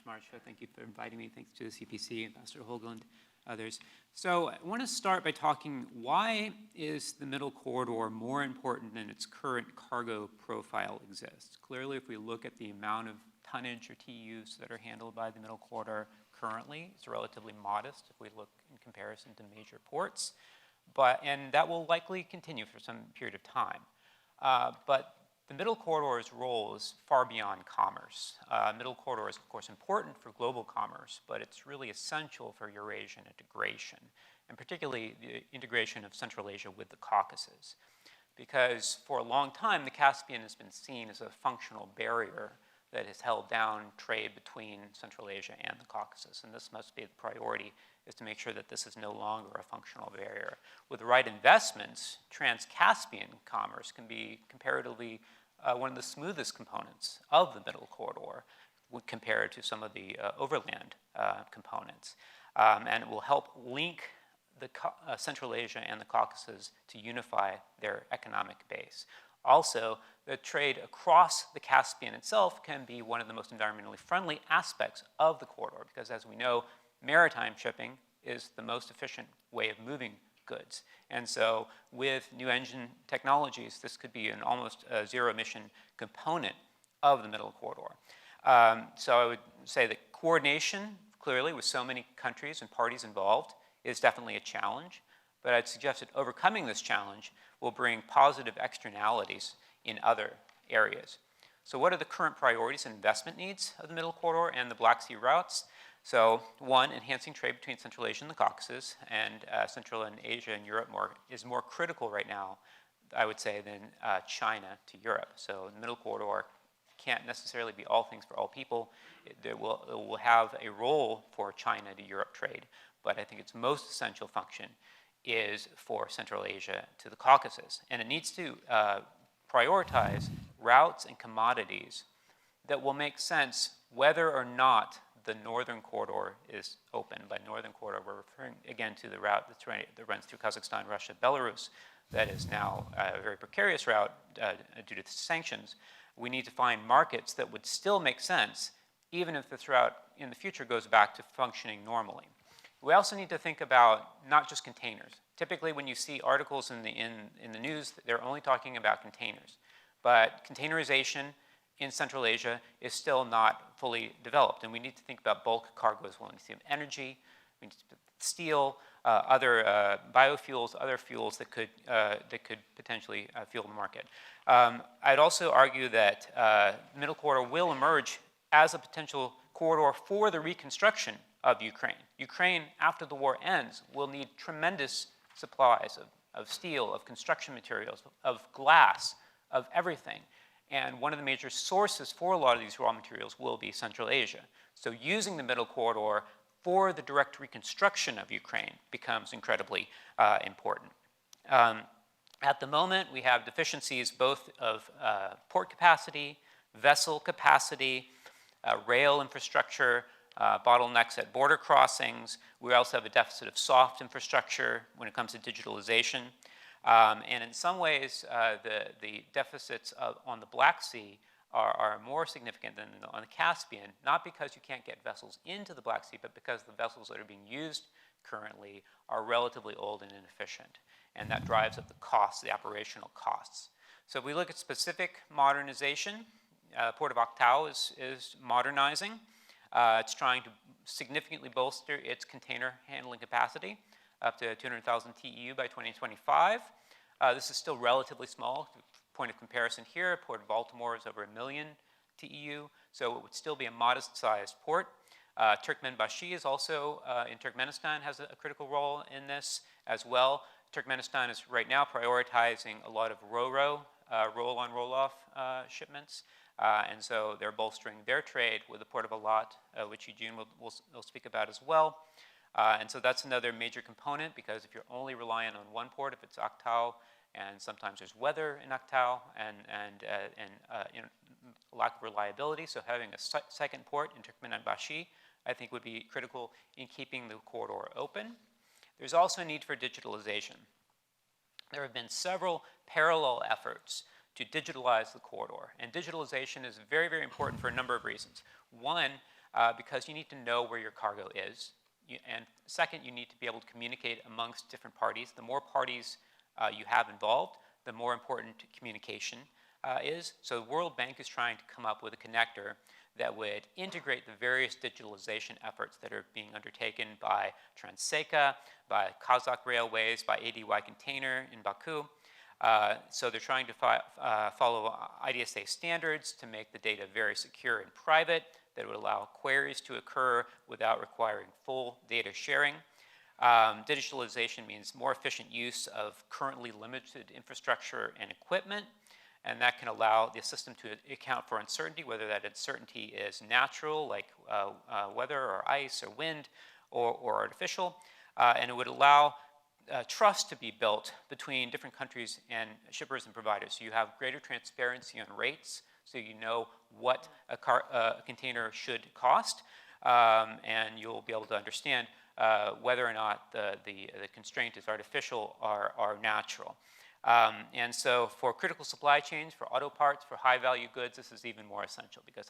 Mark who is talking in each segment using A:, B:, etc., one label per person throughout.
A: Marcia. Thank you for inviting me. Thanks to the CPC, Ambassador Hoagland, others. So I want to start by talking, why is the middle corridor more important than its current cargo profile exists? Clearly, if we look at the amount of tonnage or TEUs that are handled by the middle corridor currently, it's relatively modest if we look in comparison to major ports. And that will likely continue for some period of time. But the middle corridor's role is far beyond commerce. Middle corridor is, of course, important for global commerce, but it's really essential for Eurasian integration, and particularly the integration of Central Asia with the Caucasus. Because for a long time, the Caspian has been seen as a functional barrier that has held down trade between Central Asia and the Caucasus. And this must be the priority, is to make sure that this is no longer a functional barrier. With the right investments, Trans-Caspian commerce can be comparatively one of the smoothest components of the middle corridor compared to some of the overland components. And it will help link the Central Asia and the Caucasus to unify their economic base. Also, the trade across the Caspian itself can be one of the most environmentally friendly aspects of the corridor, because as we know, maritime shipping is the most efficient way of moving goods. And so with new engine technologies, this could be an almost zero-emission component of the middle corridor. So I would say that coordination, clearly, with so many countries and parties involved, is definitely a challenge. But I'd suggest that overcoming this challenge will bring positive externalities in other areas. So what are the current priorities and investment needs of the middle corridor and the Black Sea routes? So one, enhancing trade between Central Asia and the Caucasus, and Central and Asia and Europe is more critical right now, I would say, than China to Europe. So the middle corridor can't necessarily be all things for all people. It will have a role for China to Europe trade, but I think its most essential function is for Central Asia to the Caucasus. And it needs to prioritize routes and commodities that will make sense whether or not the northern corridor is open. By northern corridor, we're referring again to the route that runs through Kazakhstan, Russia, Belarus, that is now a very precarious route due to the sanctions. We need to find markets that would still make sense, even if this route in the future goes back to functioning normally. We also need to think about not just containers. Typically, when you see articles in the news, they're only talking about containers. But containerization in Central Asia is still not fully developed. And we need to think about bulk cargoes. We'll need to see energy, we need to steel, other biofuels, other fuels that could potentially fuel the market. I'd also argue that middle corridor will emerge as a potential corridor for the reconstruction of Ukraine. Ukraine, after the war ends, will need tremendous supplies of steel, of construction materials, of glass, of everything. And one of the major sources for a lot of these raw materials will be Central Asia. So using the middle corridor for the direct reconstruction of Ukraine becomes incredibly important. At the moment, we have deficiencies both of port capacity, vessel capacity, rail infrastructure, bottlenecks at border crossings. We also have a deficit of soft infrastructure when it comes to digitalization. And in some ways, the deficits on the Black Sea are more significant than on the Caspian, not because you can't get vessels into the Black Sea, but because the vessels that are being used currently are relatively old and inefficient. And that drives up the costs, the operational costs. So if we look at specific modernization, Port of Aktau is modernizing. It's trying to significantly bolster its container handling capacity up to 200,000 TEU by 2025. This is still relatively small. Point of comparison here, Port of Baltimore is over 1 million TEU, so it would still be a modest-sized port. Turkmenbashi is also, in Turkmenistan, has a critical role in this as well. Turkmenistan is right now prioritizing a lot of RoRo, roll-on, roll-off shipments. And so they're bolstering their trade with the Port of Alat, which Eugene will speak about as well. And so that's another major component, because if you're only reliant on one port, if it's Aktau, and sometimes there's weather in Aktau and lack of reliability, so having a second port in Turkmenbashi, I think, would be critical in keeping the corridor open. There's also a need for digitalization. There have been several parallel efforts to digitalize the corridor, and digitalization is very, very important for a number of reasons. One, because you need to know where your cargo is. And second, you need to be able to communicate amongst different parties. The more parties you have involved, the more important communication is. So the World Bank is trying to come up with a connector that would integrate the various digitalization efforts that are being undertaken by Trans-Caspian, by Kazakh Railways, by ADY Container in Baku. So they're trying to follow IDSA standards to make the data very secure and private, that would allow queries to occur without requiring full data sharing. Digitalization means more efficient use of currently limited infrastructure and equipment, and that can allow the system to account for uncertainty, whether that uncertainty is natural, like weather or ice or wind, or artificial. And it would allow trust to be built between different countries and shippers and providers. So you have greater transparency on rates, so you know what a container should cost, and you'll be able to understand whether or not the constraint is artificial or natural. And so for critical supply chains, for auto parts, for high-value goods, this is even more essential, because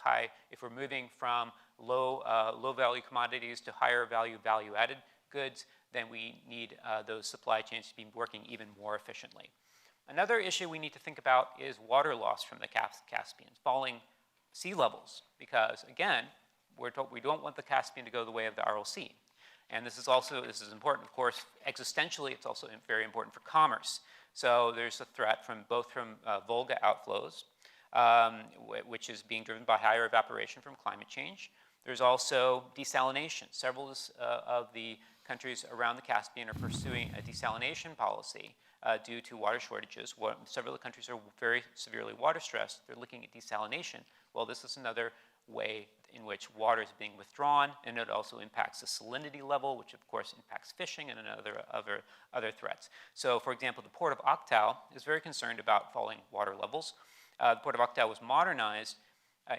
A: if we're moving from low-value commodities to higher-value, value-added goods, then we need those supply chains to be working even more efficiently. Another issue we need to think about is water loss from the Caspian, falling sea levels, because again, we don't want the Caspian to go the way of the Aral Sea. And this is important, of course, existentially. It's also very important for commerce. So there's a threat both from Volga outflows, which is being driven by higher evaporation from climate change. There's also desalination. Several of the countries around the Caspian are pursuing a desalination policy due to water shortages. Several of the countries are very severely water stressed. They're looking at desalination. Well, this is another way in which water is being withdrawn, and it also impacts the salinity level, which of course impacts fishing and other threats. So, for example, the port of Aktau is very concerned about falling water levels. The port of Aktau was modernized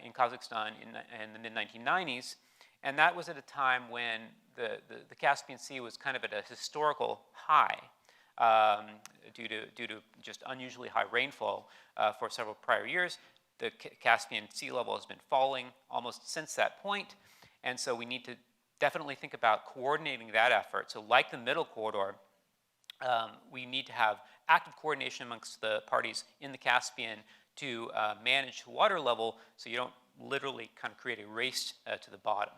A: in Kazakhstan in the mid-1990s, and that was at a time when the Caspian Sea was kind of at a historical high due to just unusually high rainfall for several prior years. The Caspian sea level has been falling almost since that point, and so we need to definitely think about coordinating that effort. So like the middle corridor, we need to have active coordination amongst the parties in the Caspian to manage the water level, so you don't literally kind of create a race to the bottom.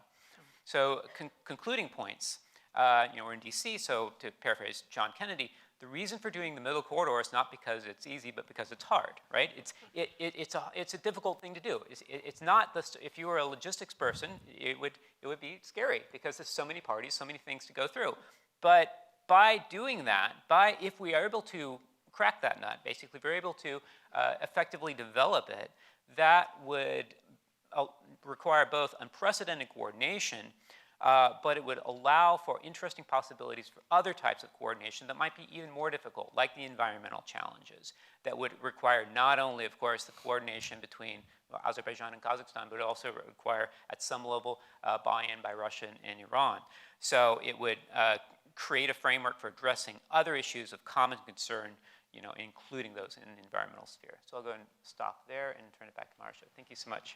A: So concluding points, we're in DC, so to paraphrase John Kennedy, the reason for doing the middle corridor is not because it's easy, but because it's hard, right? It's a difficult thing to do. It's not if you were a logistics person, it would be scary, because there's so many parties, so many things to go through. But by doing that, if we are able to crack that nut, basically, if we're able to effectively develop it, that would require both unprecedented coordination, but it would allow for interesting possibilities for other types of coordination that might be even more difficult, like the environmental challenges, that would require not only, of course, the coordination between Azerbaijan and Kazakhstan, but also require, at some level, buy-in by Russia and Iran. So it would create a framework for addressing other issues of common concern, including those in the environmental sphere. So I'll go and stop there and turn it back to Marcia. Thank you so much.